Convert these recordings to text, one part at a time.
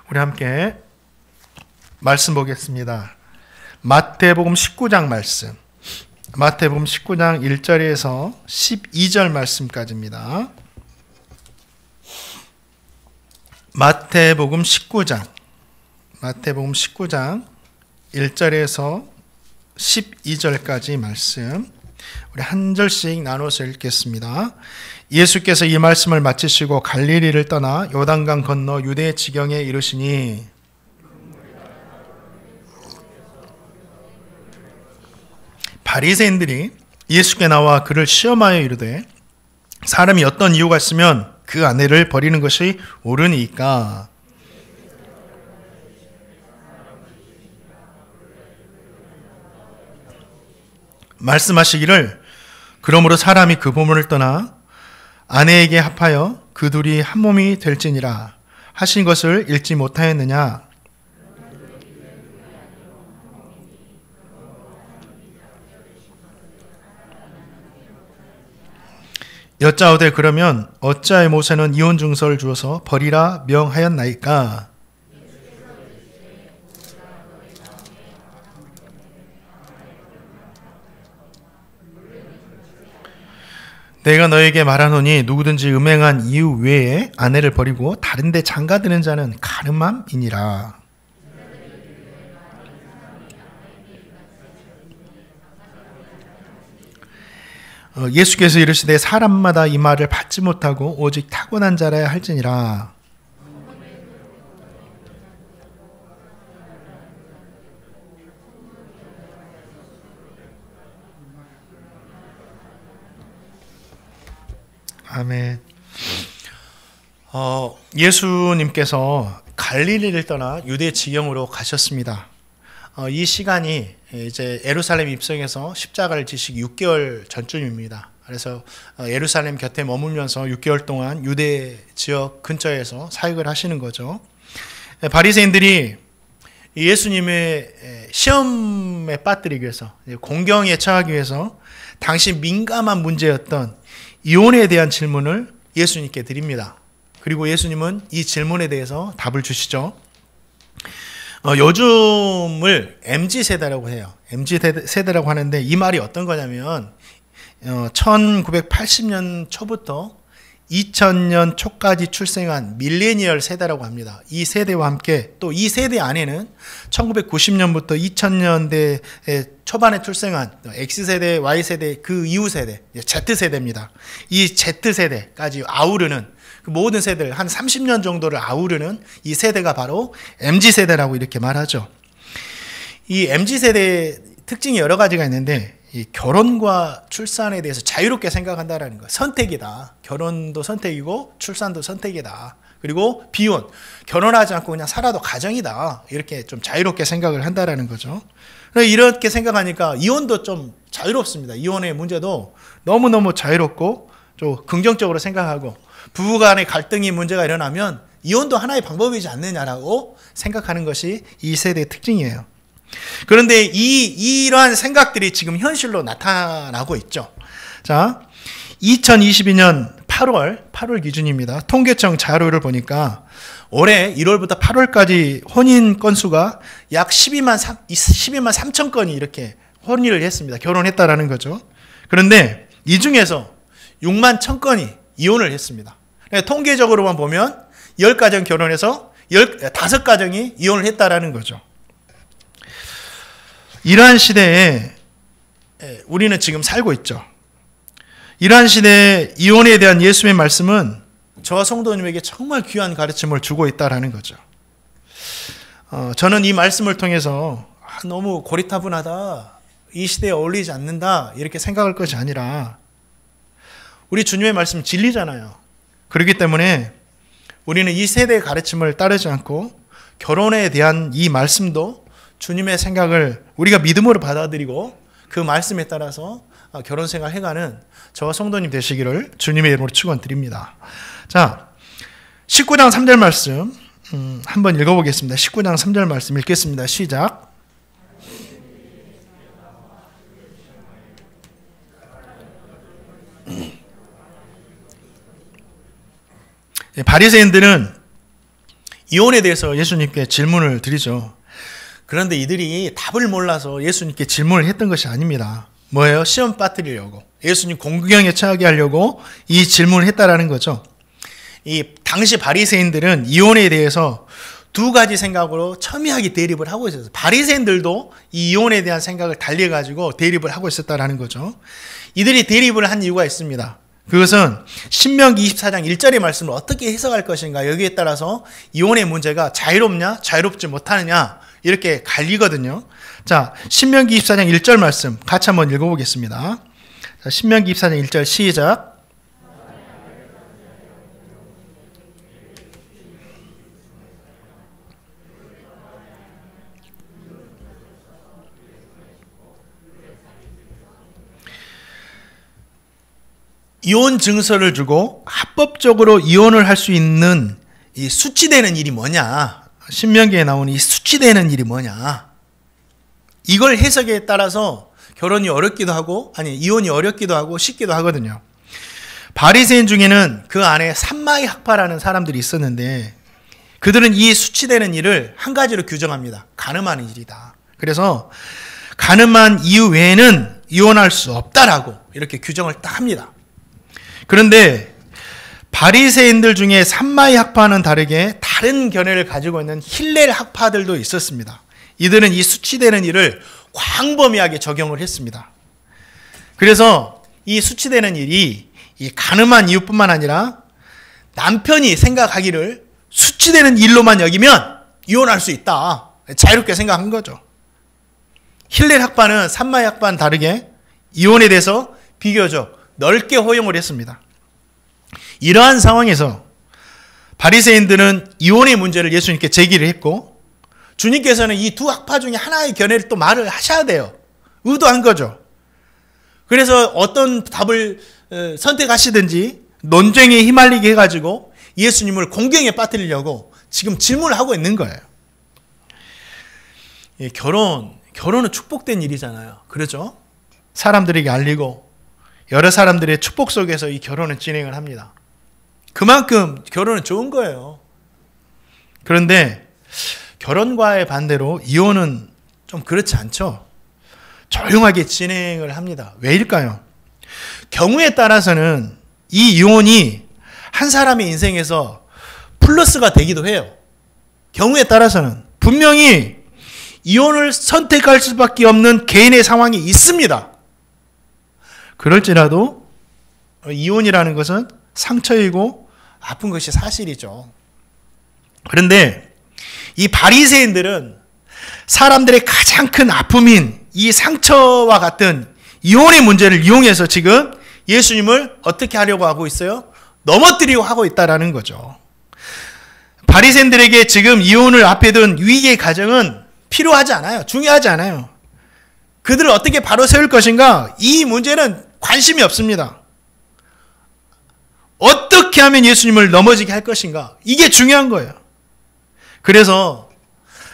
우리 함께 말씀 보겠습니다. 마태복음 19장 말씀. 마태복음 19장 1절에서 12절 말씀까지입니다. 마태복음 19장 1절에서 12절까지 말씀. 우리 한 절씩 나눠서 읽겠습니다. 예수께서 이 말씀을 마치시고 갈릴리를 떠나 요단강 건너 유대 지경에 이르시니 바리새인들이 예수께 나와 그를 시험하여 이르되 사람이 어떤 이유가 있으면 그 아내를 버리는 것이 옳으니까. 말씀하시기를 그러므로 사람이 그 부모를 떠나 아내에게 합하여 그 둘이 한 몸이 될지니라 하신 것을 읽지 못하였느냐. 여짜오되 그러면 어찌하여 모세는 이혼 증서를 주어서 버리라 명하였나이까. 내가 너에게 말하노니 누구든지 음행한 이유 외에 아내를 버리고 다른 데 장가드는 자는 가늠함이니라. 예수께서 이르시되 사람마다 이 말을 받지 못하고 오직 타고난 자라야 할지니라. 아멘. 예수님께서 갈릴리를 떠나 유대 지경으로 가셨습니다. 이 시간이 이제 예루살렘 입성해서 십자가를 지시기 6개월 전쯤입니다. 그래서 예루살렘 곁에 머물면서 6개월 동안 유대 지역 근처에서 사역을 하시는 거죠. 바리새인들이 예수님의 시험에 빠뜨리기 위해서, 공경에 처하기 위해서 당시 민감한 문제였던 이혼에 대한 질문을 예수님께 드립니다. 그리고 예수님은 이 질문에 대해서 답을 주시죠. 요즘을 MZ세대라고 해요. MZ세대라고 하는데 이 말이 어떤 거냐면 1980년 초부터 2000년 초까지 출생한 밀레니얼 세대라고 합니다. 이 세대와 함께 또 이 세대 안에는 1990년부터 2000년대 초반에 출생한 X세대, Y세대, 그 이후 세대, Z세대입니다. 이 Z세대까지 아우르는 그 모든 세대를 한 30년 정도를 아우르는 이 세대가 바로 MZ세대라고 이렇게 말하죠. 이 MZ세대의 특징이 여러 가지가 있는데 이 결혼과 출산에 대해서 자유롭게 생각한다라는 거. 선택이다. 결혼도 선택이고 출산도 선택이다. 그리고 비혼, 결혼하지 않고 그냥 살아도 가정이다. 이렇게 좀 자유롭게 생각을 한다라는 거죠. 이렇게 생각하니까 이혼도 좀 자유롭습니다. 이혼의 문제도 너무너무 자유롭고 좀 긍정적으로 생각하고 부부간의 갈등이 문제가 일어나면 이혼도 하나의 방법이지 않느냐라고 생각하는 것이 이 세대의 특징이에요. 그런데 이러한 생각들이 지금 현실로 나타나고 있죠. 자, 2022년 8월 기준입니다. 통계청 자료를 보니까 올해 1월부터 8월까지 혼인 건수가 약 12만 3천 건이 이렇게 혼인을 했습니다. 결혼했다라는 거죠. 그런데 이 중에서 6만 1천 건이 이혼을 했습니다. 통계적으로만 보면 10가정 결혼해서 5가정이 이혼을 했다라는 거죠. 이러한 시대에 우리는 지금 살고 있죠. 이러한 시대에 이혼에 대한 예수의 말씀은 저와 성도님에게 정말 귀한 가르침을 주고 있다라는 거죠. 저는 이 말씀을 통해서 너무 고리타분하다, 이 시대에 어울리지 않는다 이렇게 생각할 것이 아니라 우리 주님의 말씀 진리잖아요. 그렇기 때문에 우리는 이 세대의 가르침을 따르지 않고 결혼에 대한 이 말씀도 주님의 생각을 우리가 믿음으로 받아들이고 그 말씀에 따라서 결혼 생활 해가는 저와 성도님 되시기를 주님의 이름으로 축원드립니다. 자, 19장 3절 말씀 한번 읽어보겠습니다. 19장 3절 말씀 읽겠습니다. 시작. 바리새인들은 이혼에 대해서 예수님께 질문을 드리죠. 그런데 이들이 답을 몰라서 예수님께 질문을 했던 것이 아닙니다. 뭐예요? 시험 빠뜨리려고, 예수님 공경에 처하게 하려고 이 질문을 했다라는 거죠. 이 당시 바리새인들은 이혼에 대해서 두 가지 생각으로 첨예하게 대립을 하고 있었어요. 바리새인들도 이 이혼에 대한 생각을 달리해가지고 대립을 하고 있었다라는 거죠. 이들이 대립을 한 이유가 있습니다. 그것은 신명기 24장 1절의 말씀을 어떻게 해석할 것인가, 여기에 따라서 이혼의 문제가 자유롭냐 자유롭지 못하느냐 이렇게 갈리거든요. 자, 신명기 24장 1절 말씀 같이 한번 읽어보겠습니다. 자, 신명기 24장 1절 시작. 이혼 증서를 주고 합법적으로 이혼을 할 수 있는 이 수치되는 일이 뭐냐, 신명기에 나오는 이 수치되는 일이 뭐냐, 이걸 해석에 따라서 결혼이 어렵기도 하고, 아니 이혼이 어렵기도 하고 쉽기도 하거든요. 바리새인 중에는 그 안에 산마이 학파라는 사람들이 있었는데, 그들은 이 수치되는 일을 한 가지로 규정합니다. 간음하는 일이다. 그래서 간음한 이유 외에는 이혼할 수 없다라고 이렇게 규정을 딱 합니다. 그런데 바리새인들 중에 산마이 학파와는 다르게 다른 견해를 가지고 있는 힐렐 학파들도 있었습니다. 이들은 이 수치되는 일을 광범위하게 적용을 했습니다. 그래서 이 수치되는 일이 이 간음한 이유뿐만 아니라 남편이 생각하기를 수치되는 일로만 여기면 이혼할 수 있다, 자유롭게 생각한 거죠. 힐렐 학파는 산마이 학파와는 다르게 이혼에 대해서 비교적 넓게 허용을 했습니다. 이러한 상황에서 바리새인들은 이혼의 문제를 예수님께 제기를 했고, 주님께서는 이 두 학파 중에 하나의 견해를 또 말을 하셔야 돼요. 의도한 거죠. 그래서 어떤 답을 선택하시든지 논쟁에 휘말리게 해가지고 예수님을 공경에 빠뜨리려고 지금 질문을 하고 있는 거예요. 결혼은 축복된 일이잖아요. 그렇죠? 사람들에게 알리고 여러 사람들의 축복 속에서 이 결혼을 진행을 합니다. 그만큼 결혼은 좋은 거예요. 그런데 결혼과의 반대로 이혼은 좀 그렇지 않죠. 조용하게 진행을 합니다. 왜일까요? 경우에 따라서는 이 이혼이 한 사람의 인생에서 플러스가 되기도 해요. 경우에 따라서는 분명히 이혼을 선택할 수밖에 없는 개인의 상황이 있습니다. 그럴지라도 이혼이라는 것은 상처이고 아픈 것이 사실이죠. 그런데 이 바리새인들은 사람들의 가장 큰 아픔인 이 상처와 같은 이혼의 문제를 이용해서 지금 예수님을 어떻게 하려고 하고 있어요? 넘어뜨리려고 하고 있다는 거죠. 바리새인들에게 지금 이혼을 앞에 둔 위기의 가정은 필요하지 않아요. 중요하지 않아요. 그들을 어떻게 바로 세울 것인가, 이 문제는 관심이 없습니다. 어떻게 하면 예수님을 넘어지게 할 것인가, 이게 중요한 거예요. 그래서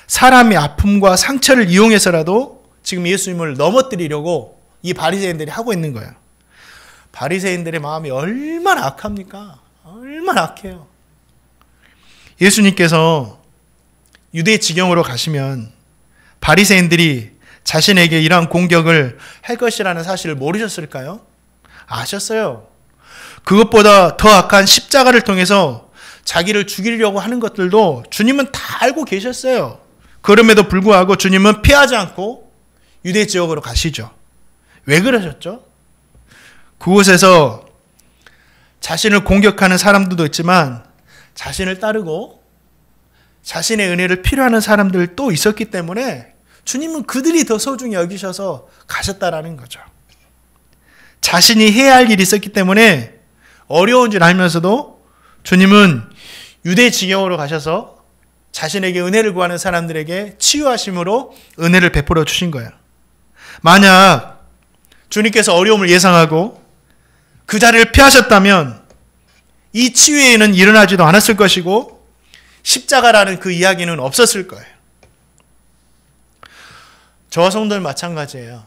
사람의 아픔과 상처를 이용해서라도 지금 예수님을 넘어뜨리려고 이 바리새인들이 하고 있는 거예요. 바리새인들의 마음이 얼마나 악합니까? 얼마나 악해요. 예수님께서 유대 지경으로 가시면 바리새인들이 자신에게 이러한 공격을 할 것이라는 사실을 모르셨을까요? 아셨어요. 그것보다 더 악한 십자가를 통해서 자기를 죽이려고 하는 것들도 주님은 다 알고 계셨어요. 그럼에도 불구하고 주님은 피하지 않고 유대 지역으로 가시죠. 왜 그러셨죠? 그곳에서 자신을 공격하는 사람들도 있지만 자신을 따르고 자신의 은혜를 필요하는 사람들 또 있었기 때문에 주님은 그들이 더 소중히 여기셔서 가셨다라는 거죠. 자신이 해야 할 일이 있었기 때문에 어려운 줄 알면서도 주님은 유대 지경으로 가셔서 자신에게 은혜를 구하는 사람들에게 치유하심으로 은혜를 베풀어 주신 거예요. 만약 주님께서 어려움을 예상하고 그 자리를 피하셨다면 이 치유에는 일어나지도 않았을 것이고 십자가라는 그 이야기는 없었을 거예요. 저와 성도들 마찬가지예요.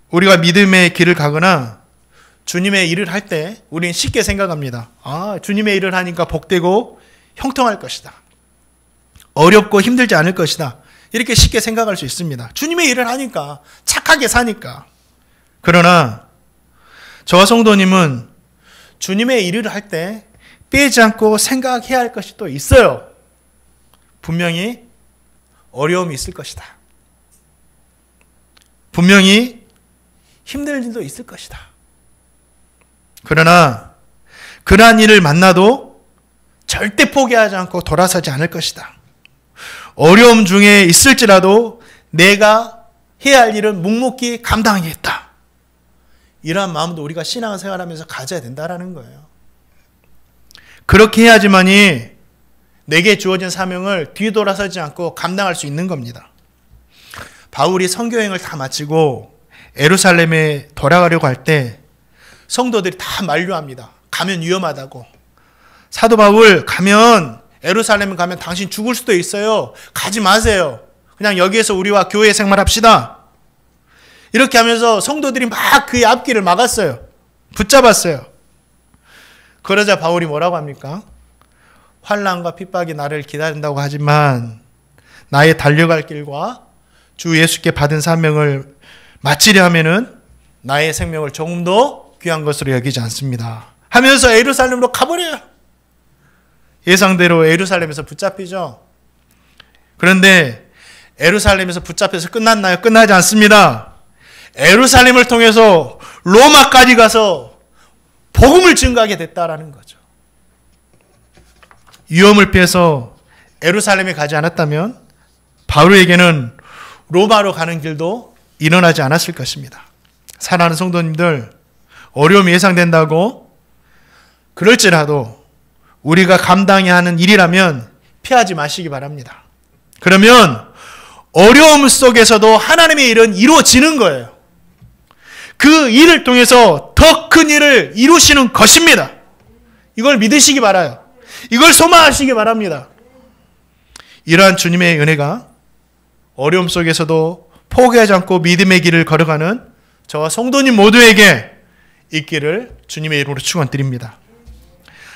우리가 믿음의 길을 가거나 주님의 일을 할 때 우리는 쉽게 생각합니다. 주님의 일을 하니까 복되고 형통할 것이다. 어렵고 힘들지 않을 것이다. 이렇게 쉽게 생각할 수 있습니다. 주님의 일을 하니까, 착하게 사니까. 그러나 저와 성도님은 주님의 일을 할 때 빼지 않고 생각해야 할 것이 또 있어요. 분명히 어려움이 있을 것이다. 분명히 힘들 일도 있을 것이다. 그러나 그러한 일을 만나도 절대 포기하지 않고 돌아서지 않을 것이다. 어려움 중에 있을지라도 내가 해야 할 일은 묵묵히 감당하겠다. 이러한 마음도 우리가 신앙생활하면서 가져야 된다는 거예요. 그렇게 해야지만이 내게 주어진 사명을 뒤돌아서지 않고 감당할 수 있는 겁니다. 바울이 선교여행을 다 마치고 예루살렘에 돌아가려고 할 때 성도들이 다 만류합니다. 가면 위험하다고. 사도 바울, 가면 예루살렘 가면 당신 죽을 수도 있어요. 가지 마세요. 그냥 여기에서 우리와 교회 생활합시다. 이렇게 하면서 성도들이 막 그의 앞길을 막았어요. 붙잡았어요. 그러자 바울이 뭐라고 합니까? 환난과 핍박이 나를 기다린다고 하지만 나의 달려갈 길과 주 예수께 받은 사명을 마치려 하면은 나의 생명을 조금 더 귀한 것으로 여기지 않습니다. 하면서 예루살렘으로 가버려요. 예상대로 예루살렘에서 붙잡히죠. 그런데 예루살렘에서 붙잡혀서 끝났나요? 끝나지 않습니다. 예루살렘을 통해서 로마까지 가서 복음을 증거하게 됐다라는 거죠. 위험을 피해서 예루살렘에 가지 않았다면 바울에게는 로마로 가는 길도 일어나지 않았을 것입니다. 사랑하는 성도님들, 어려움이 예상된다고 그럴지라도 우리가 감당해야 하는 일이라면 피하지 마시기 바랍니다. 그러면 어려움 속에서도 하나님의 일은 이루어지는 거예요. 그 일을 통해서 더 큰 일을 이루시는 것입니다. 이걸 믿으시기 바라요. 이걸 소망하시기 바랍니다. 이러한 주님의 은혜가 어려움 속에서도 포기하지 않고 믿음의 길을 걸어가는 저와 성도님 모두에게 있기를 주님의 이름으로 축원드립니다.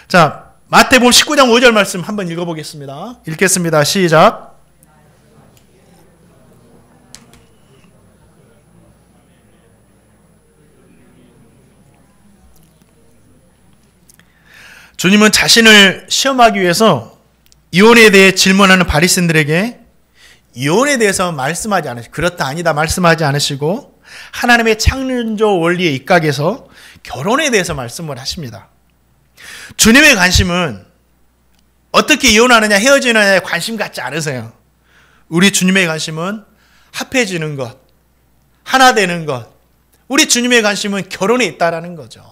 자, 마태복음 19장 5절 말씀 한번 읽어보겠습니다. 읽겠습니다. 시작. 주님은 자신을 시험하기 위해서 이혼에 대해 질문하는 바리새인들에게 이혼에 대해서 말씀하지 않으시고, 그렇다 아니다 말씀하지 않으시고 하나님의 창조 원리에 입각해서 결혼에 대해서 말씀을 하십니다. 주님의 관심은 어떻게 이혼하느냐 헤어지느냐에 관심 갖지 않으세요. 우리 주님의 관심은 합해지는 것, 하나 되는 것. 우리 주님의 관심은 결혼에 있다라는 거죠.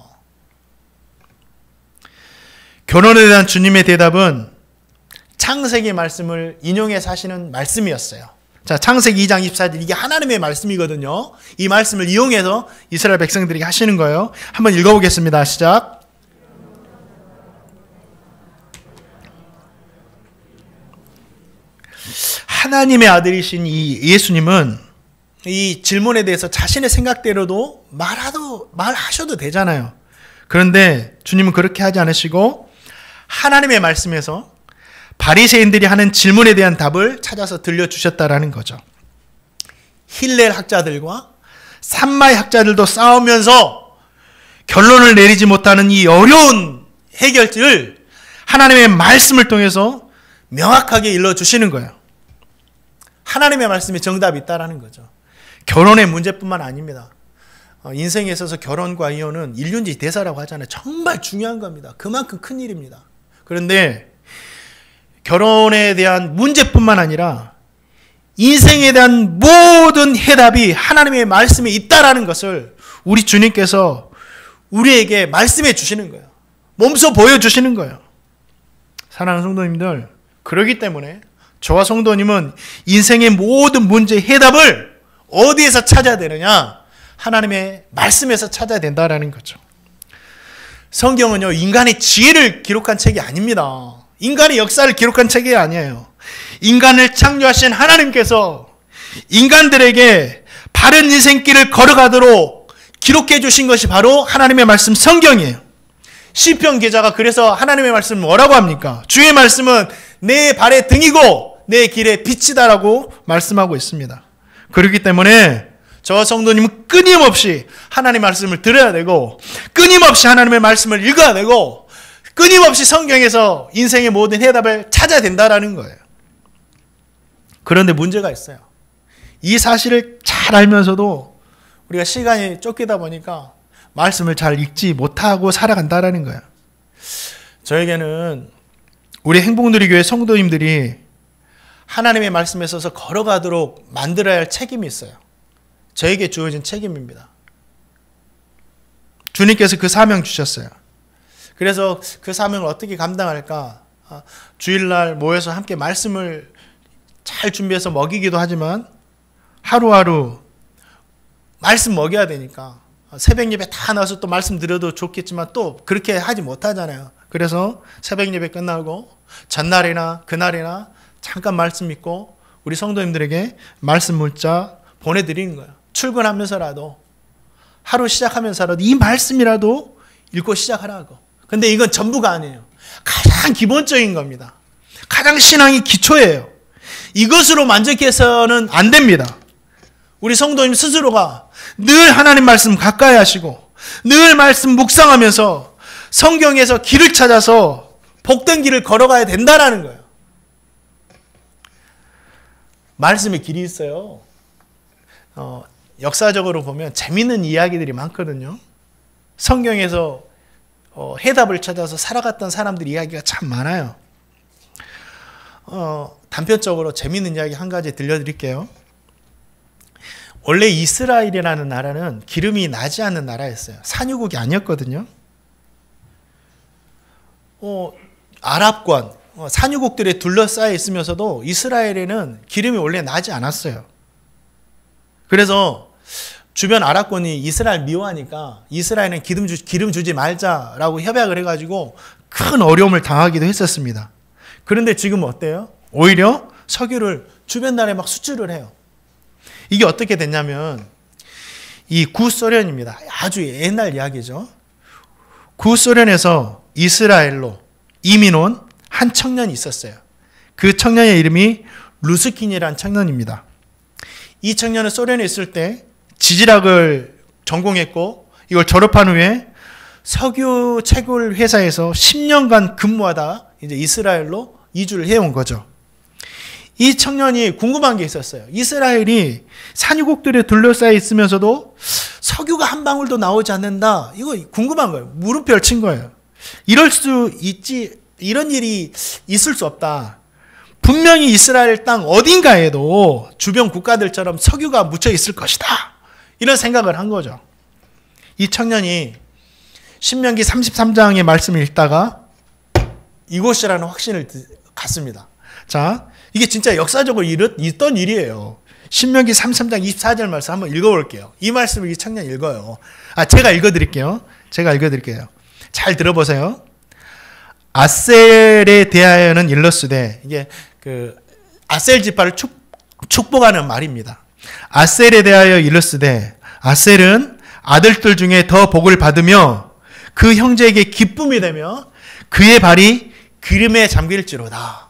결혼에 대한 주님의 대답은 창세기 말씀을 인용해서 하시는 말씀이었어요. 자, 창세기 2장 24절, 이게 하나님의 말씀이거든요. 이 말씀을 이용해서 이스라엘 백성들에게 하시는 거예요. 한번 읽어보겠습니다. 시작. 하나님의 아들이신 이 예수님은 이 질문에 대해서 자신의 생각대로도 말하셔도 되잖아요. 그런데 주님은 그렇게 하지 않으시고 하나님의 말씀에서 바리새인들이 하는 질문에 대한 답을 찾아서 들려주셨다라는 거죠. 힐렐 학자들과 산마의 학자들도 싸우면서 결론을 내리지 못하는 이 어려운 해결을 하나님의 말씀을 통해서 명확하게 일러주시는 거예요. 하나님의 말씀에 정답이 있다라는 거죠. 결혼의 문제뿐만 아닙니다. 인생에 있어서 결혼과 이혼은 일륜지 대사라고 하잖아요. 정말 중요한 겁니다. 그만큼 큰 일입니다. 그런데 결혼에 대한 문제뿐만 아니라 인생에 대한 모든 해답이 하나님의 말씀에 있다라는 것을 우리 주님께서 우리에게 말씀해 주시는 거예요. 몸소 보여주시는 거예요. 사랑하는 성도님들, 그렇기 때문에 저와 성도님은 인생의 모든 문제의 해답을 어디에서 찾아야 되느냐? 하나님의 말씀에서 찾아야 된다라는 거죠. 성경은요, 인간의 지혜를 기록한 책이 아닙니다. 인간의 역사를 기록한 책이 아니에요. 인간을 창조하신 하나님께서 인간들에게 바른 인생길을 걸어가도록 기록해 주신 것이 바로 하나님의 말씀 성경이에요. 시편 기자가 그래서 하나님의 말씀을 뭐라고 합니까? 주의 말씀은 내 발의 등이고 내 길의 빛이다라고 말씀하고 있습니다. 그렇기 때문에 저 성도님은 끊임없이 하나님의 말씀을 들어야 되고, 끊임없이 하나님의 말씀을 읽어야 되고, 끊임없이 성경에서 인생의 모든 해답을 찾아야 된다라는 거예요. 그런데 문제가 있어요. 이 사실을 잘 알면서도 우리가 시간이 쫓기다 보니까 말씀을 잘 읽지 못하고 살아간다라는 거예요. 저에게는 우리 행복누리교회 성도님들이 하나님의 말씀에 있어서 걸어가도록 만들어야 할 책임이 있어요. 저에게 주어진 책임입니다. 주님께서 그 사명 주셨어요. 그래서 그 사명을 어떻게 감당할까? 주일날 모여서 함께 말씀을 잘 준비해서 먹이기도 하지만 하루하루 말씀 먹여야 되니까 새벽 예배 다 나와서 또 말씀 드려도 좋겠지만 또 그렇게 하지 못하잖아요. 그래서 새벽 예배 끝나고 전날이나 그날이나 잠깐 말씀 읽고 우리 성도님들에게 말씀 문자 보내드리는 거예요. 출근하면서라도, 하루 시작하면서라도 이 말씀이라도 읽고 시작하라고. 근데 이건 전부가 아니에요. 가장 기본적인 겁니다. 가장 신앙이 기초예요. 이것으로 만족해서는 안 됩니다. 우리 성도님 스스로가 늘 하나님 말씀 가까이 하시고 늘 말씀 묵상하면서 성경에서 길을 찾아서 복된 길을 걸어가야 된다라는 거예요. 말씀에 길이 있어요. 역사적으로 보면 재밌는 이야기들이 많거든요. 성경에서 해답을 찾아서 살아갔던 사람들 이야기가 참 많아요. 단편적으로 재밌는 이야기 한 가지 들려드릴게요. 원래 이스라엘이라는 나라는 기름이 나지 않는 나라였어요. 산유국이 아니었거든요. 아랍권, 산유국들에 둘러싸여 있으면서도 이스라엘에는 기름이 원래 나지 않았어요. 그래서 주변 아랍권이 이스라엘 미워하니까 이스라엘은 기름 주지 말자라고 협약을 해가지고 큰 어려움을 당하기도 했었습니다. 그런데 지금 어때요? 오히려 석유를 주변 나라에 막 수출을 해요. 이게 어떻게 됐냐면 이 구소련입니다. 아주 옛날 이야기죠. 구소련에서 이스라엘로 이민 온 한 청년이 있었어요. 그 청년의 이름이 루스킨이라는 청년입니다. 이 청년은 소련에 있을 때 지질학을 전공했고 이걸 졸업한 후에 석유 채굴 회사에서 10년간 근무하다 이제 이스라엘로 이주를 해온 거죠. 이 청년이 궁금한 게 있었어요. 이스라엘이 산유국들에 둘러싸여 있으면서도 석유가 한 방울도 나오지 않는다. 이거 궁금한 거예요. 물음표를 친 거예요. 이럴 수 있지, 이런 일이 있을 수 없다. 분명히 이스라엘 땅 어딘가에도 주변 국가들처럼 석유가 묻혀 있을 것이다. 이런 생각을 한 거죠. 이 청년이 신명기 33장의 말씀을 읽다가 이곳이라는 확신을 갖습니다. 자, 이게 진짜 역사적으로 있던 일이에요. 신명기 33장 24절 말씀 한번 읽어볼게요. 이 말씀을 이 청년이 읽어요. 제가 읽어드릴게요. 잘 들어보세요. 아셀에 대하여는 일러스되, 이게 아셀 지파를 축복하는 말입니다. 아셀에 대하여 일러스되, 아셀은 아들들 중에 더 복을 받으며 그 형제에게 기쁨이 되며 그의 발이 기름에 잠길지로다.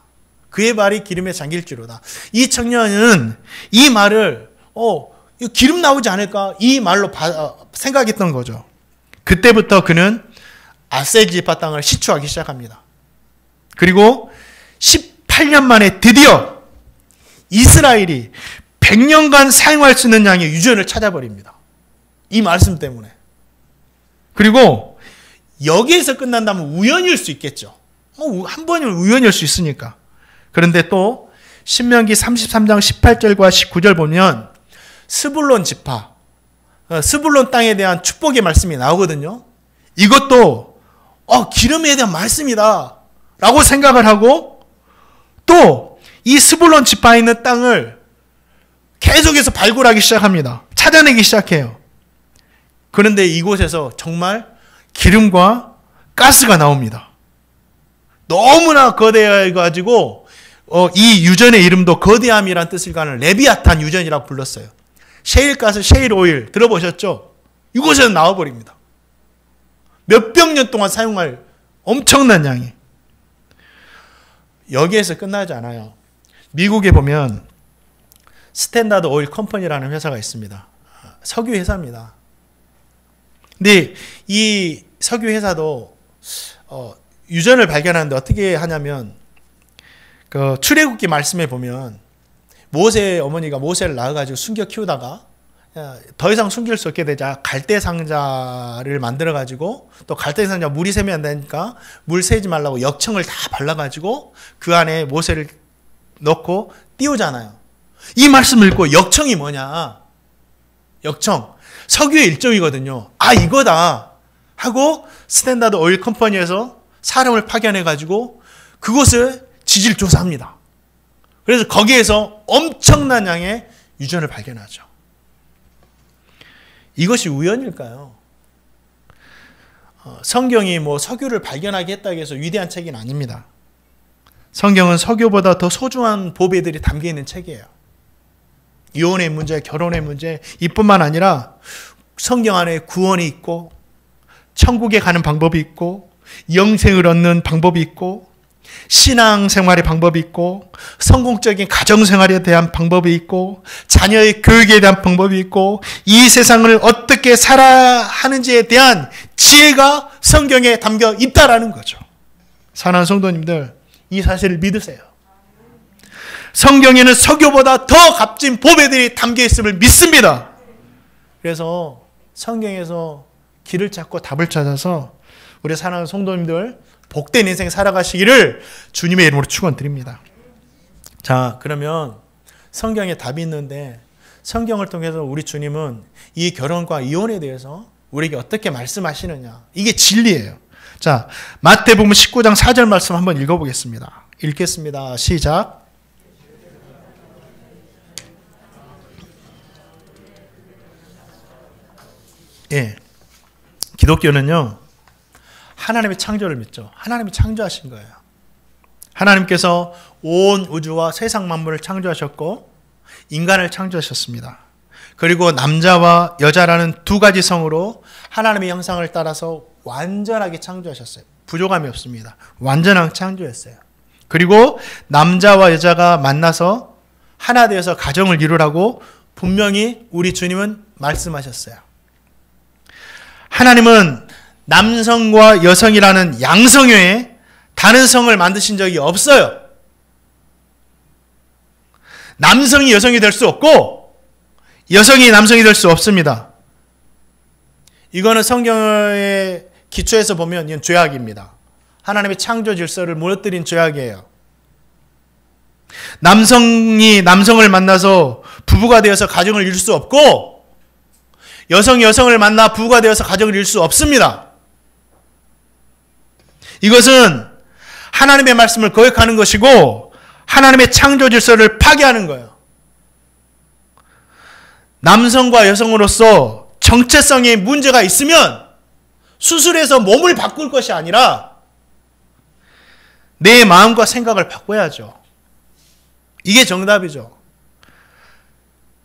이 청년은 이 말을 기름 나오지 않을까? 이 말로 생각했던 거죠. 그때부터 그는 아셀 지파 땅을 시추하기 시작합니다. 그리고 18년 만에 드디어 이스라엘이 100년간 사용할 수 있는 양의 유전을 찾아버립니다. 이 말씀 때문에. 그리고 여기에서 끝난다면 우연일 수 있겠죠. 한 번이면 우연일 수 있으니까. 그런데 또 신명기 33장 18절과 19절 보면 스불론 지파, 스불론 땅에 대한 축복의 말씀이 나오거든요. 이것도 기름에 대한 말씀이다 라고 생각을 하고 또 이 스불론 지파에 있는 땅을 계속해서 발굴하기 시작합니다. 찾아내기 시작해요. 그런데 이곳에서 정말 기름과 가스가 나옵니다. 너무나 거대해가지고 이 유전의 이름도 거대함이란 뜻을 가는 레비아탄 유전이라고 불렀어요. 셰일가스, 셰일오일 들어보셨죠? 이곳에서 나와버립니다. 몇백 년 동안 사용할 엄청난 양이. 여기에서 끝나지 않아요. 미국에 보면 스탠다드 오일 컴퍼니라는 회사가 있습니다. 석유 회사입니다. 근데 이 석유 회사도 유전을 발견하는데 어떻게 하냐면 그 출애굽기 말씀에 보면 모세 어머니가 모세를 낳아가지고 숨겨 키우다가 더 이상 숨길 수 없게 되자 갈대 상자를 만들어가지고 또 갈대 상자 물이 새면 안 되니까 물 새지 말라고 역청을 다 발라가지고 그 안에 모세를 넣고 띄우잖아요. 이 말씀을 읽고 역청이 뭐냐? 역청. 석유의 일종이거든요. 아, 이거다 하고 스탠다드 오일 컴퍼니에서 사람을 파견해가지고 그곳을 지질 조사합니다. 그래서 거기에서 엄청난 양의 유전을 발견하죠. 이것이 우연일까요? 성경이 뭐 석유를 발견하게 했다고 해서 위대한 책은 아닙니다. 성경은 석유보다 더 소중한 보배들이 담겨있는 책이에요. 이혼의 문제, 결혼의 문제 이뿐만 아니라 성경 안에 구원이 있고 천국에 가는 방법이 있고 영생을 얻는 방법이 있고 신앙생활의 방법이 있고 성공적인 가정생활에 대한 방법이 있고 자녀의 교육에 대한 방법이 있고 이 세상을 어떻게 살아야 하는지에 대한 지혜가 성경에 담겨 있다라는 거죠. 사랑하는 성도님들, 이 사실을 믿으세요. 성경에는 석유보다 더 값진 보배들이 담겨 있음을 믿습니다. 그래서 성경에서 길을 찾고 답을 찾아서 우리 사랑하는 성도님들 복된 인생 살아가시기를 주님의 이름으로 축원드립니다. 자, 그러면 성경에 답이 있는데 성경을 통해서 우리 주님은 이 결혼과 이혼에 대해서 우리에게 어떻게 말씀하시느냐, 이게 진리예요. 자, 마태복음 19장 4절 말씀 한번 읽어보겠습니다. 읽겠습니다. 시작. 예, 기독교는요 하나님의 창조를 믿죠. 하나님이 창조하신 거예요. 하나님께서 온 우주와 세상 만물을 창조하셨고 인간을 창조하셨습니다. 그리고 남자와 여자라는 두 가지 성으로 하나님의 형상을 따라서 완전하게 창조하셨어요. 부족함이 없습니다. 완전한 창조였어요. 그리고 남자와 여자가 만나서 하나 되어서 가정을 이루라고 분명히 우리 주님은 말씀하셨어요. 하나님은 남성과 여성이라는 양성 외에 다른 성을 만드신 적이 없어요. 남성이 여성이 될 수 없고 여성이 남성이 될 수 없습니다. 이거는 성경의 기초에서 보면 이건 죄악입니다. 하나님의 창조 질서를 무너뜨린 죄악이에요. 남성이 남성을 만나서 부부가 되어서 가정을 이룰 수 없고 여성이 여성을 만나 부부가 되어서 가정을 이룰 수 없습니다. 이것은 하나님의 말씀을 거역하는 것이고 하나님의 창조 질서를 파괴하는 거예요. 남성과 여성으로서 정체성에 문제가 있으면 수술해서 몸을 바꿀 것이 아니라 내 마음과 생각을 바꿔야죠. 이게 정답이죠.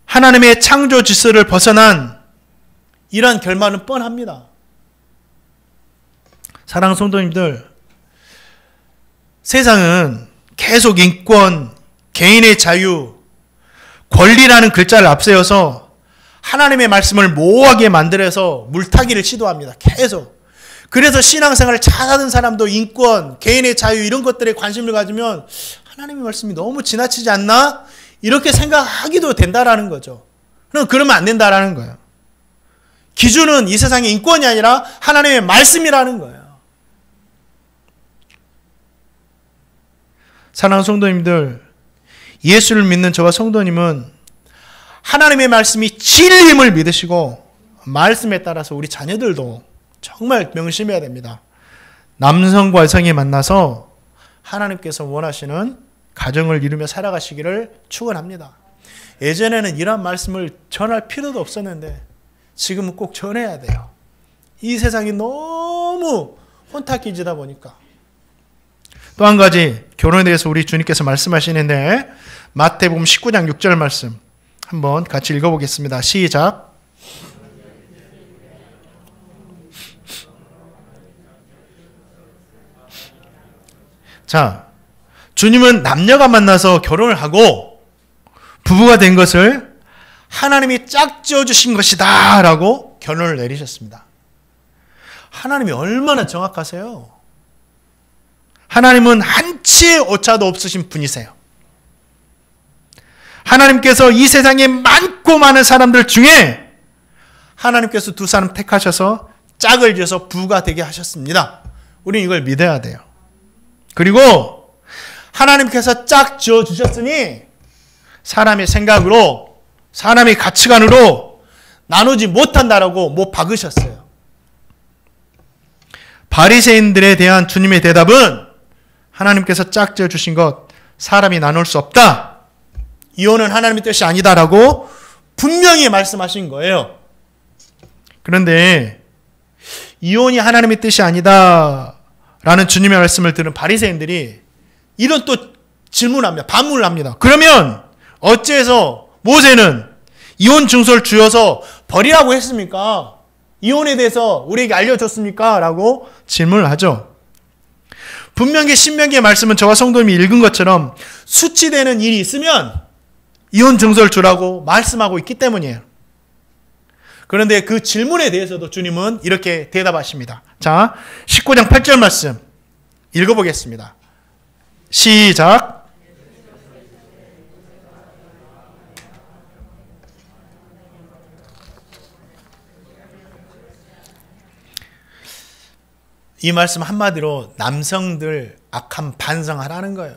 하나님의 창조 질서를 벗어난 이러한 결말은 뻔합니다. 사랑하는 성도님들, 세상은 계속 인권, 개인의 자유, 권리라는 글자를 앞세워서 하나님의 말씀을 모호하게 만들어서 물타기를 시도합니다. 계속. 그래서 신앙생활을 잘하는 사람도 인권, 개인의 자유 이런 것들에 관심을 가지면 하나님의 말씀이 너무 지나치지 않나? 이렇게 생각하기도 된다라는 거죠. 그러면 안 된다라는 거예요. 기준은 이 세상의 인권이 아니라 하나님의 말씀이라는 거예요. 사랑하는 성도님들, 예수를 믿는 저와 성도님은 하나님의 말씀이 진리임을 믿으시고 말씀에 따라서 우리 자녀들도 정말 명심해야 됩니다. 남성과 여성이 만나서 하나님께서 원하시는 가정을 이루며 살아가시기를 축원합니다. 예전에는 이런 말씀을 전할 필요도 없었는데 지금은 꼭 전해야 돼요. 이 세상이 너무 혼탁해지다 보니까. 또 한 가지 결혼에 대해서 우리 주님께서 말씀하시는데 마태복음 19장 6절 말씀 한번 같이 읽어보겠습니다. 시작. 자, 주님은 남녀가 만나서 결혼을 하고 부부가 된 것을 하나님이 짝지어 주신 것이다 라고 결론을 내리셨습니다. 하나님이 얼마나 정확하세요? 하나님은 한치의 오차도 없으신 분이세요. 하나님께서 이 세상에 많고 많은 사람들 중에 하나님께서 두 사람 택하셔서 짝을 지어서 부부가 되게 하셨습니다. 우리는 이걸 믿어야 돼요. 그리고 하나님께서 짝 지어 주셨으니 사람의 생각으로, 사람의 가치관으로 나누지 못한다라고 못 박으셨어요. 바리새인들에 대한 주님의 대답은 하나님께서 짝지어 주신 것 사람이 나눌 수 없다. 이혼은 하나님의 뜻이 아니다라고 분명히 말씀하신 거예요. 그런데 이혼이 하나님의 뜻이 아니다라는 주님의 말씀을 들은 바리새인들이 이런 또 질문합니다. 반문을 합니다. 그러면 어째서 모세는 이혼 증서를 주어서 버리라고 했습니까? 이혼에 대해서 우리에게 알려줬습니까? 라고 질문을 하죠. 분명히 신명기의 말씀은 저와 성도님이 읽은 것처럼 수치되는 일이 있으면 이혼 증서를 주라고 말씀하고 있기 때문이에요. 그런데 그 질문에 대해서도 주님은 이렇게 대답하십니다. 자, 19장 8절 말씀 읽어보겠습니다. 시작. 이 말씀 한마디로 남성들 악한 반성하라는 거예요.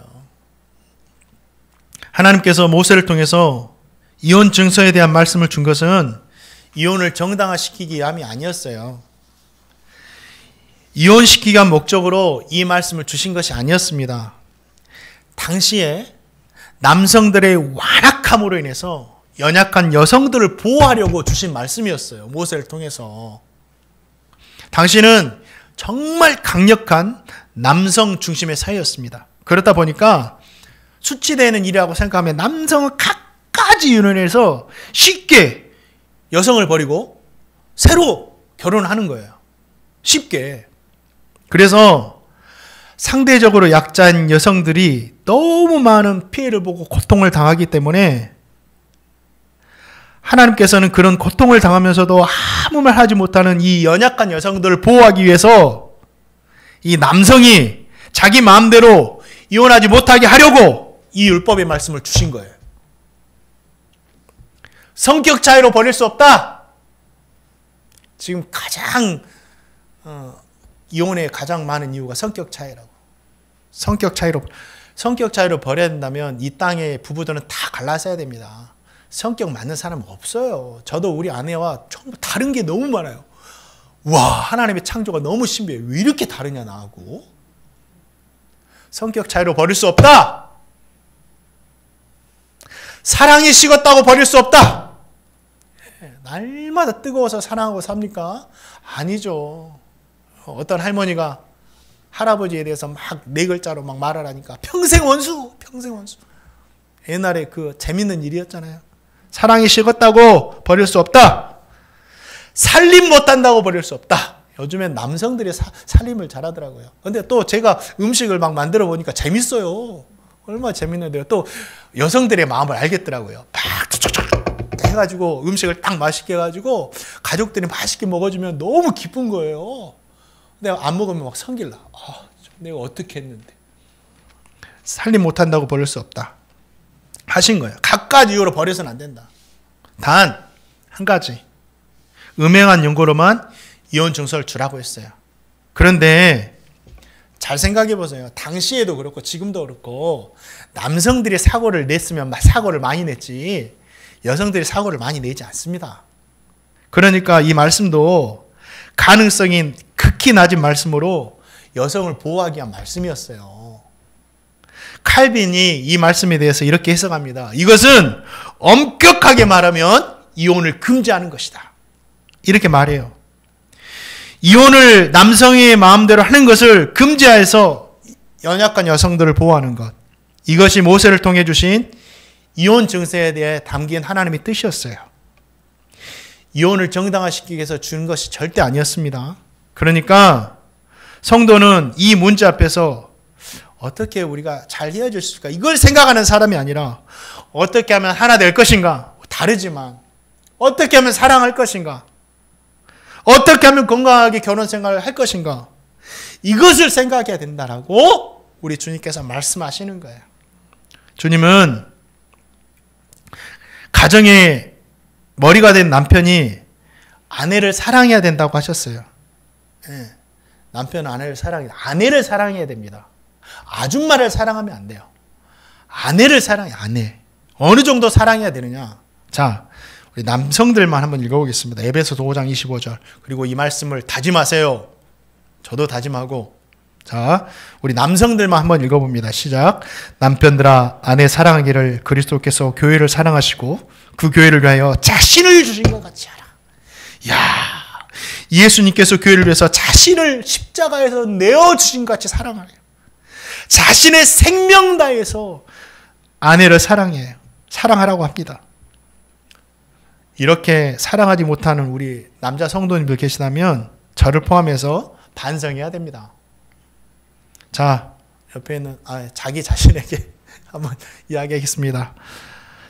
하나님께서 모세를 통해서 이혼 증서에 대한 말씀을 준 것은 이혼을 정당화시키기 위함이 아니었어요. 이혼시키기 위한 목적으로 이 말씀을 주신 것이 아니었습니다. 당시에 남성들의 완악함으로 인해서 연약한 여성들을 보호하려고 주신 말씀이었어요. 모세를 통해서. 당시는 정말 강력한 남성 중심의 사회였습니다. 그렇다 보니까 수치되는 일이라고 생각하면 남성은 갖가지 이유로 쉽게 여성을 버리고 새로 결혼하는 거예요. 쉽게. 그래서 상대적으로 약자인 여성들이 너무 많은 피해를 보고 고통을 당하기 때문에 하나님께서는 그런 고통을 당하면서도 아무 말 하지 못하는 이 연약한 여성들을 보호하기 위해서 이 남성이 자기 마음대로 이혼하지 못하게 하려고 이 율법의 말씀을 주신 거예요. 성격 차이로 버릴 수 없다. 지금 가장 이혼에 가장 많은 이유가 성격 차이라고. 성격 차이로 버려야 된다면 이 땅의 부부들은 다 갈라서야 됩니다. 성격 맞는 사람은 없어요. 저도 우리 아내와 전부 다른 게 너무 많아요. 와, 하나님의 창조가 너무 신비해요. 왜 이렇게 다르냐 나하고. 성격 차이로 버릴 수 없다. 사랑이 식었다고 버릴 수 없다. 날마다 뜨거워서 사랑하고 삽니까? 아니죠. 어떤 할머니가 할아버지에 대해서 막 네 글자로 막 말을 하니까 평생 원수, 평생 원수. 옛날에 그 재밌는 일이었잖아요. 사랑이 식었다고 버릴 수 없다. 살림 못한다고 버릴 수 없다. 요즘엔 남성들이 살림을 잘하더라고요. 근데 또 제가 음식을 막 만들어 보니까 재밌어요. 얼마나 재밌는데요. 또 여성들의 마음을 알겠더라고요. 막 툭툭툭 해가지고 음식을 딱 맛있게 해가지고 가족들이 맛있게 먹어주면 너무 기쁜 거예요. 근데 안 먹으면 막 성질나. 내가 어떻게 했는데. 살림 못한다고 버릴 수 없다. 하신 거예요. 각가지 이유로 버려서는 안 된다. 단 한 가지. 음행한 용고로만 이혼 증서를 주라고 했어요. 그런데 잘 생각해 보세요. 당시에도 그렇고 지금도 그렇고 남성들이 사고를 냈으면 사고를 많이 냈지 여성들이 사고를 많이 내지 않습니다. 그러니까 이 말씀도 가능성이 극히 낮은 말씀으로 여성을 보호하기 위한 말씀이었어요. 칼빈이 이 말씀에 대해서 이렇게 해석합니다. 이것은 엄격하게 말하면 이혼을 금지하는 것이다. 이렇게 말해요. 이혼을 남성의 마음대로 하는 것을 금지하여서 연약한 여성들을 보호하는 것. 이것이 모세를 통해 주신 이혼 증서에 대해 담긴 하나님의 뜻이었어요. 이혼을 정당화시키기 위해서 준 것이 절대 아니었습니다. 그러니까 성도는 이 문제 앞에서 어떻게 우리가 잘 헤어질 수 있을까? 이걸 생각하는 사람이 아니라 어떻게 하면 하나 될 것인가? 다르지만 어떻게 하면 사랑할 것인가? 어떻게 하면 건강하게 결혼 생활을 할 것인가? 이것을 생각해야 된다라고 우리 주님께서 말씀하시는 거예요. 주님은 가정의 머리가 된 남편이 아내를 사랑해야 된다고 하셨어요. 네. 남편은 아내를 사랑해야 됩니다. 아줌마를 사랑하면 안 돼요. 아내를 사랑해, 아내. 어느 정도 사랑해야 되느냐? 자, 우리 남성들만 한번 읽어보겠습니다. 에베소서 5장 25절. 그리고 이 말씀을 다짐하세요. 저도 다짐하고. 자, 우리 남성들만 한번 읽어봅니다. 시작. 남편들아, 아내 사랑하기를 그리스도께서 교회를 사랑하시고 그 교회를 위하여 자신을 주신 것 같이 하라. 야, 예수님께서 교회를 위해서 자신을 십자가에서 내어주신 것 같이 사랑하래요. 자신의 생명 다해서 아내를 사랑하라고 합니다. 이렇게 사랑하지 못하는 우리 남자 성도님들 계시다면 저를 포함해서 반성해야 됩니다. 자, 옆에 있는 자기 자신에게 한번 이야기하겠습니다.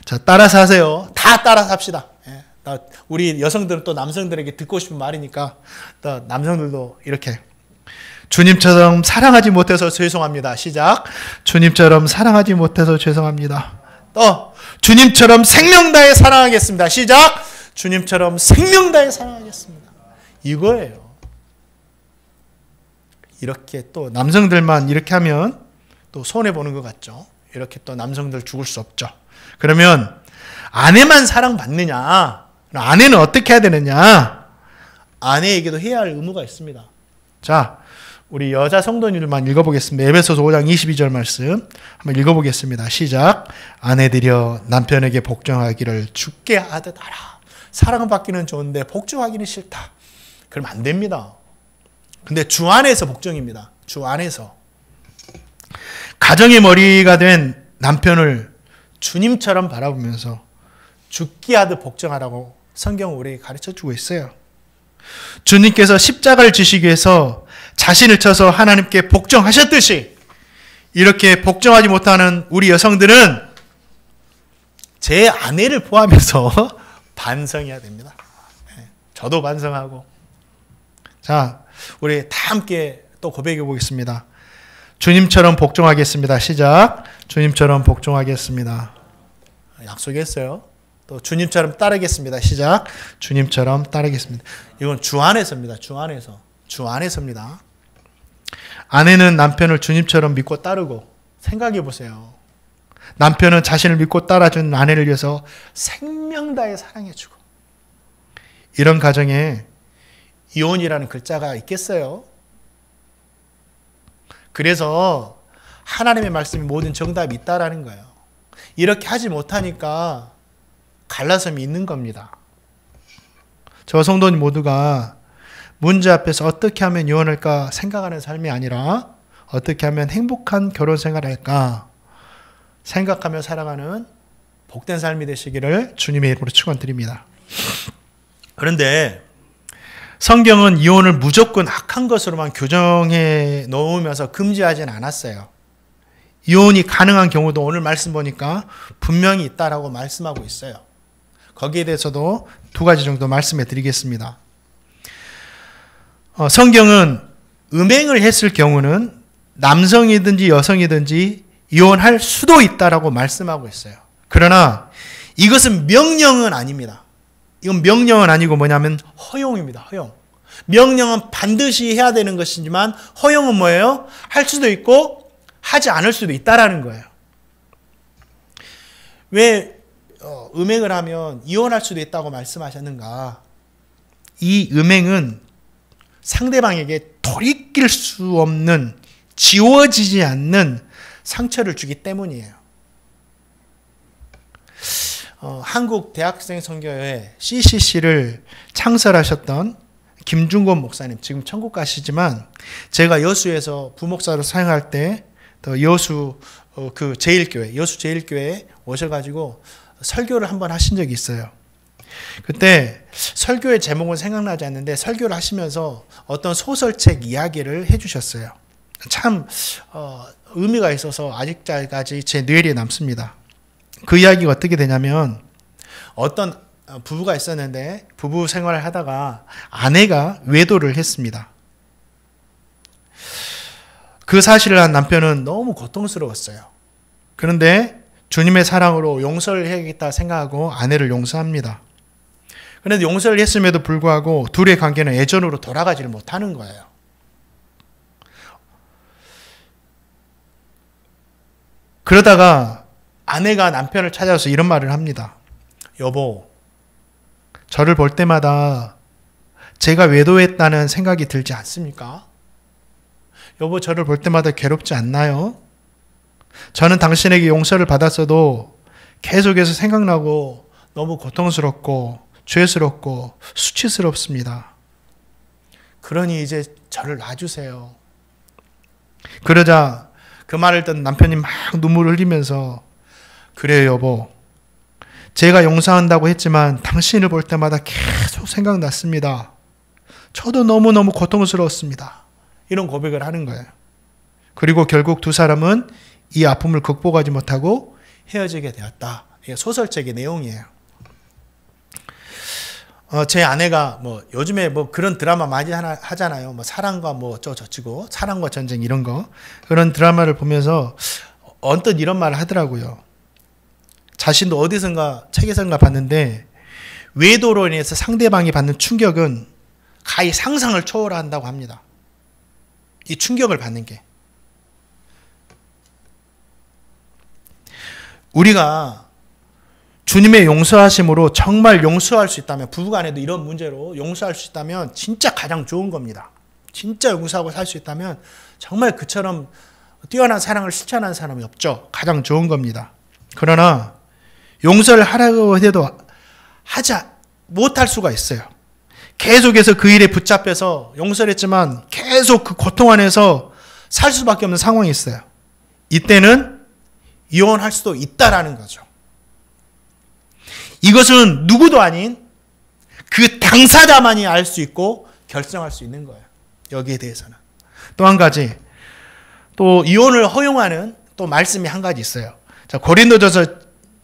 자, 따라서 하세요. 다 따라서 합시다. 예, 우리 여성들은 또 남성들에게 듣고 싶은 말이니까 또 남성들도 이렇게 주님처럼 사랑하지 못해서 죄송합니다. 시작. 주님처럼 사랑하지 못해서 죄송합니다. 또 주님처럼 생명 다해 사랑하겠습니다. 시작. 주님처럼 생명 다해 사랑하겠습니다. 이거예요. 이렇게 또 남성들만 이렇게 하면 또 손해보는 것 같죠. 이렇게 또 남성들 죽을 수 없죠. 그러면 아내만 사랑받느냐? 아내는 어떻게 해야 되느냐? 아내에게도 해야 할 의무가 있습니다. 자, 우리 여자 성도님들만 읽어보겠습니다. 에베소서 5장 22절 말씀 한번 읽어보겠습니다. 시작. 아내들여 남편에게 복종하기를 주께 하듯 하라. 사랑받기는 좋은데 복종하기는 싫다. 그러면 안 됩니다. 근데 주 안에서 복종입니다. 주 안에서. 가정의 머리가 된 남편을 주님처럼 바라보면서 죽게 하듯 복종하라고 성경은 우리에게 가르쳐주고 있어요. 주님께서 십자가를 지시기 위해서 자신을 쳐서 하나님께 복종하셨듯이 이렇게 복종하지 못하는 우리 여성들은 제 아내를 포함해서 반성해야 됩니다. 저도 반성하고. 자, 우리 다 함께 또 고백해 보겠습니다. 주님처럼 복종하겠습니다. 시작. 주님처럼 복종하겠습니다. 약속했어요. 또 주님처럼 따르겠습니다. 시작. 주님처럼 따르겠습니다. 이건 주 안에서입니다. 주 안에서. 주 안에서입니다. 아내는 남편을 주님처럼 믿고 따르고 생각해 보세요. 남편은 자신을 믿고 따라준 아내를 위해서 생명 다해 사랑해주고. 이런 가정에 이혼이라는 글자가 있겠어요? 그래서 하나님의 말씀이 모든 정답이 있다라는 거예요. 이렇게 하지 못하니까 갈라섬이 있는 겁니다. 저 성도님 모두가 문제 앞에서 어떻게 하면 이혼할까 생각하는 삶이 아니라 어떻게 하면 행복한 결혼 생활을 할까 생각하며 살아가는 복된 삶이 되시기를 주님의 이름으로 축원드립니다. 그런데 성경은 이혼을 무조건 악한 것으로만 규정해 놓으면서 금지하지는 않았어요. 이혼이 가능한 경우도 오늘 말씀 보니까 분명히 있다라고 말씀하고 있어요. 거기에 대해서도 두 가지 정도 말씀해 드리겠습니다. 성경은 음행을 했을 경우는 남성이든지 여성이든지 이혼할 수도 있다라고 말씀하고 있어요. 그러나 이것은 명령은 아닙니다. 이건 명령은 아니고 뭐냐면 허용입니다. 허용. 명령은 반드시 해야 되는 것이지만 허용은 뭐예요? 할 수도 있고 하지 않을 수도 있다라는 거예요. 왜 음행을 하면 이혼할 수도 있다고 말씀하셨는가? 이 음행은 상대방에게 돌이킬 수 없는 지워지지 않는 상처를 주기 때문이에요. 한국 대학생 선교회 CCC를 창설하셨던 김중곤 목사님, 지금 천국 가시지만 제가 여수에서 부목사로 사역할 때 또 여수 그 제1교회, 여수 제1교회에 오셔가지고 설교를 한번 하신 적이 있어요. 그때 설교의 제목은 생각나지 않는데 설교를 하시면서 어떤 소설책 이야기를 해주셨어요. 참 의미가 있어서 아직까지 제 뇌리에 남습니다. 그 이야기가 어떻게 되냐면 어떤 부부가 있었는데 부부 생활을 하다가 아내가 외도를 했습니다. 그 사실을 한 남편은 너무 고통스러웠어요. 그런데 주님의 사랑으로 용서를 해야겠다 생각하고 아내를 용서합니다. 그런데 용서를 했음에도 불구하고 둘의 관계는 예전으로 돌아가지를 못하는 거예요. 그러다가 아내가 남편을 찾아와서 이런 말을 합니다. 여보, 저를 볼 때마다 제가 외도했다는 생각이 들지 않습니까? 여보, 저를 볼 때마다 괴롭지 않나요? 저는 당신에게 용서를 받았어도 계속해서 생각나고 너무 고통스럽고 죄스럽고 수치스럽습니다. 그러니 이제 저를 놔주세요. 그러자 그 말을 듣는 남편이 막 눈물을 흘리면서 그래요 여보, 제가 용서한다고 했지만 당신을 볼 때마다 계속 생각났습니다. 저도 너무너무 고통스러웠습니다. 이런 고백을 하는 거예요. 그리고 결국 두 사람은 이 아픔을 극복하지 못하고 헤어지게 되었다. 이게 소설책의 내용이에요. 제 아내가 요즘에 그런 드라마 많이 하잖아요. 사랑과 어쩌고저쩌고, 사랑과 전쟁 이런 거. 그런 드라마를 보면서 언뜻 이런 말을 하더라고요. 자신도 어디선가 책에선가 봤는데 외도로 인해서 상대방이 받는 충격은 가히 상상을 초월한다고 합니다. 이 충격을 받는 게. 우리가 주님의 용서하심으로 정말 용서할 수 있다면, 부부간에도 이런 문제로 용서할 수 있다면 진짜 가장 좋은 겁니다. 진짜 용서하고 살 수 있다면 정말 그처럼 뛰어난 사랑을 실천하는 사람이 없죠. 가장 좋은 겁니다. 그러나 용서를 하라고 해도 못할 수가 있어요. 계속해서 그 일에 붙잡혀서 용서를 했지만 계속 그 고통 안에서 살 수밖에 없는 상황이 있어요. 이때는 이혼할 수도 있다라는 거죠. 이것은 누구도 아닌 그 당사자만이 알 수 있고 결정할 수 있는 거예요. 여기에 대해서는. 또 한 가지, 또 이혼을 허용하는 또 말씀이 한 가지 있어요. 자, 고린도전서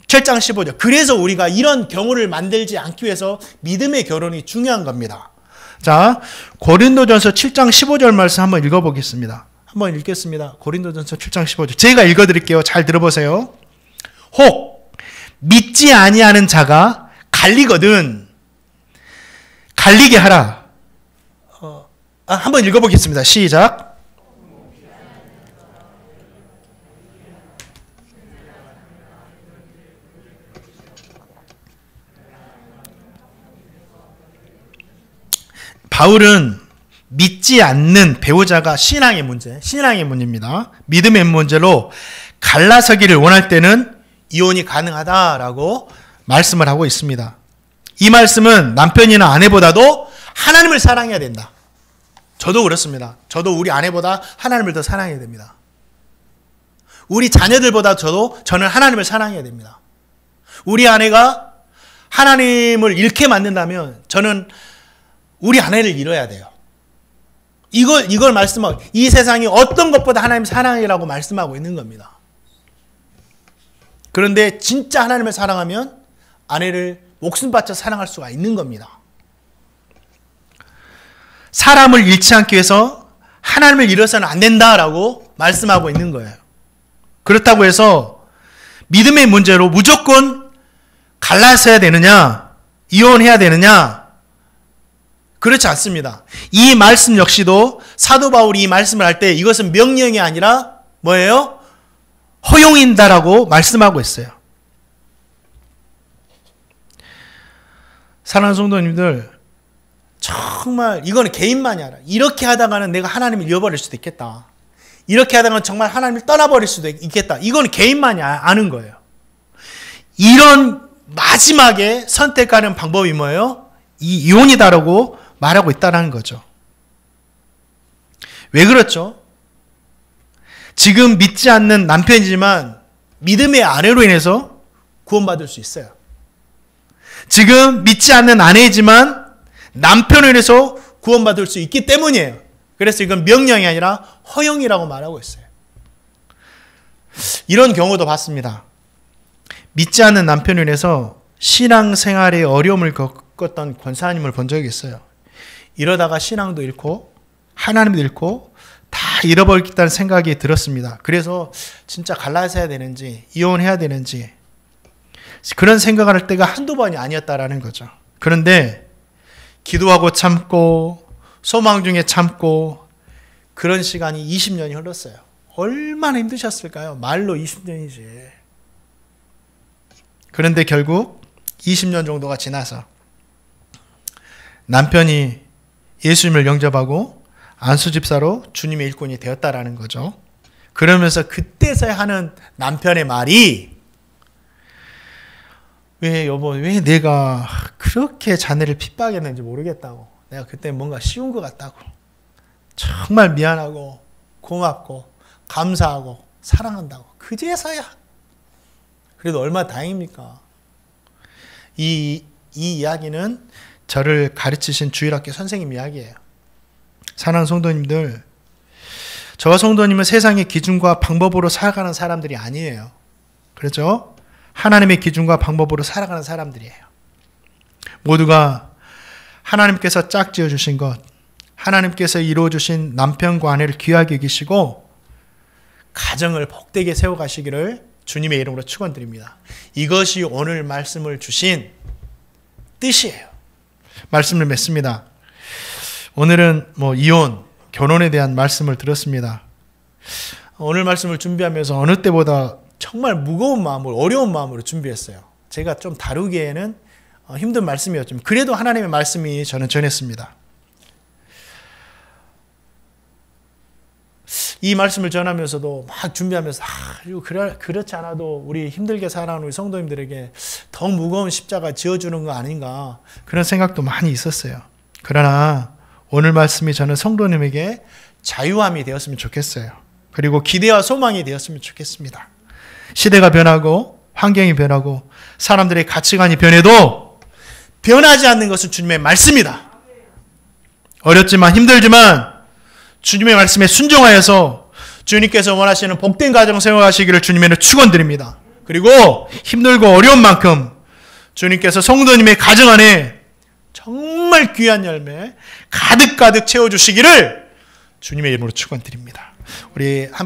7장 15절. 그래서 우리가 이런 경우를 만들지 않기 위해서 믿음의 결혼이 중요한 겁니다. 자, 고린도전서 7장 15절 말씀 한번 읽어보겠습니다. 한번 읽겠습니다. 고린도전서 7장 15절. 제가 읽어드릴게요. 잘 들어보세요. 혹 믿지 아니하는 자가 갈리거든 갈리게 하라. 한번 읽어보겠습니다. 시작. 바울은 믿지 않는 배우자가 신앙의 문제입니다. 믿음의 문제로 갈라서기를 원할 때는 이혼이 가능하다라고 말씀을 하고 있습니다. 이 말씀은 남편이나 아내보다도 하나님을 사랑해야 된다. 저도 그렇습니다. 저도 우리 아내보다 하나님을 더 사랑해야 됩니다. 우리 자녀들보다 저는 하나님을 사랑해야 됩니다. 우리 아내가 하나님을 잃게 만든다면 저는 우리 아내를 잃어야 돼요. 이걸 말씀하고, 이 세상이 어떤 것보다 하나님 사랑이라고 말씀하고 있는 겁니다. 그런데 진짜 하나님을 사랑하면 아내를 목숨 바쳐 사랑할 수가 있는 겁니다. 사람을 잃지 않기 위해서 하나님을 잃어서는 안 된다라고 말씀하고 있는 거예요. 그렇다고 해서 믿음의 문제로 무조건 갈라서야 되느냐, 이혼해야 되느냐, 그렇지 않습니다. 이 말씀 역시도 사도 바울이 이 말씀을 할 때 이것은 명령이 아니라 뭐예요? 허용인다라고 말씀하고 있어요. 사랑하는 성도님들, 정말 이거는 개인만이 알아. 이렇게 하다가는 내가 하나님을 잃어버릴 수도 있겠다. 이렇게 하다가는 정말 하나님을 떠나버릴 수도 있겠다. 이건 개인만이 아는 거예요. 이런 마지막에 선택하는 방법이 뭐예요? 이 이혼이다라고 말하고 있다는 거죠. 왜 그렇죠? 지금 믿지 않는 남편이지만 믿음의 아내로 인해서 구원받을 수 있어요. 지금 믿지 않는 아내이지만 남편으로 인해서 구원받을 수 있기 때문이에요. 그래서 이건 명령이 아니라 허용이라고 말하고 있어요. 이런 경우도 봤습니다. 믿지 않는 남편을 인해서 신앙생활에 어려움을 겪었던 권사님을 본 적이 있어요. 이러다가 신앙도 잃고 하나님도 잃고 다 잃어버리겠다는 생각이 들었습니다. 그래서 진짜 갈라서야 되는지 이혼해야 되는지 그런 생각을 할 때가 한두 번이 아니었다라는 거죠. 그런데 기도하고 참고 소망 중에 참고 그런 시간이 20년이 흘렀어요. 얼마나 힘드셨을까요? 말로 20년이지. 그런데 결국 20년 정도가 지나서 남편이 예수님을 영접하고 안수집사로 주님의 일꾼이 되었다라는 거죠. 그러면서 그때서야 하는 남편의 말이 왜 여보 왜 내가 그렇게 자네를 핍박했는지 모르겠다고. 내가 그때 뭔가 쉬운 것 같다고. 정말 미안하고 고맙고 감사하고 사랑한다고. 그제서야. 그래도 얼마나 다행입니까? 이 이야기는 저를 가르치신 주일학교 선생님 이야기예요. 사랑하는 성도님들, 저와 성도님은 세상의 기준과 방법으로 살아가는 사람들이 아니에요. 그렇죠? 하나님의 기준과 방법으로 살아가는 사람들이에요. 모두가 하나님께서 짝지어 주신 것, 하나님께서 이루어 주신 남편과 아내를 귀하게 여기시고 가정을 복되게 세워가시기를 주님의 이름으로 축원드립니다. 이것이 오늘 말씀을 주신 뜻이에요. 말씀을 맺습니다. 오늘은 이혼, 결혼에 대한 말씀을 들었습니다. 오늘 말씀을 준비하면서 어느 때보다 정말 무거운 마음으로, 어려운 마음으로 준비했어요. 제가 좀 다루기에는 힘든 말씀이었지만 그래도 하나님의 말씀이 저는 전했습니다. 이 말씀을 전하면서도 막 준비하면서 그렇지 않아도 우리 힘들게 살아가는 우리 성도님들에게 더 무거운 십자가 지어주는 거 아닌가 그런 생각도 많이 있었어요. 그러나 오늘 말씀이 저는 성도님에게 자유함이 되었으면 좋겠어요. 그리고 기대와 소망이 되었으면 좋겠습니다. 시대가 변하고 환경이 변하고 사람들의 가치관이 변해도 변하지 않는 것은 주님의 말씀이다. 어렵지만 힘들지만 주님의 말씀에 순종하여서 주님께서 원하시는 복된 가정 세워가시기를 주님에는 축원드립니다. 그리고 힘들고 어려운 만큼 주님께서 성도님의 가정 안에 정말 귀한 열매 가득가득 채워주시기를 주님의 이름으로 축원드립니다. 우리 함께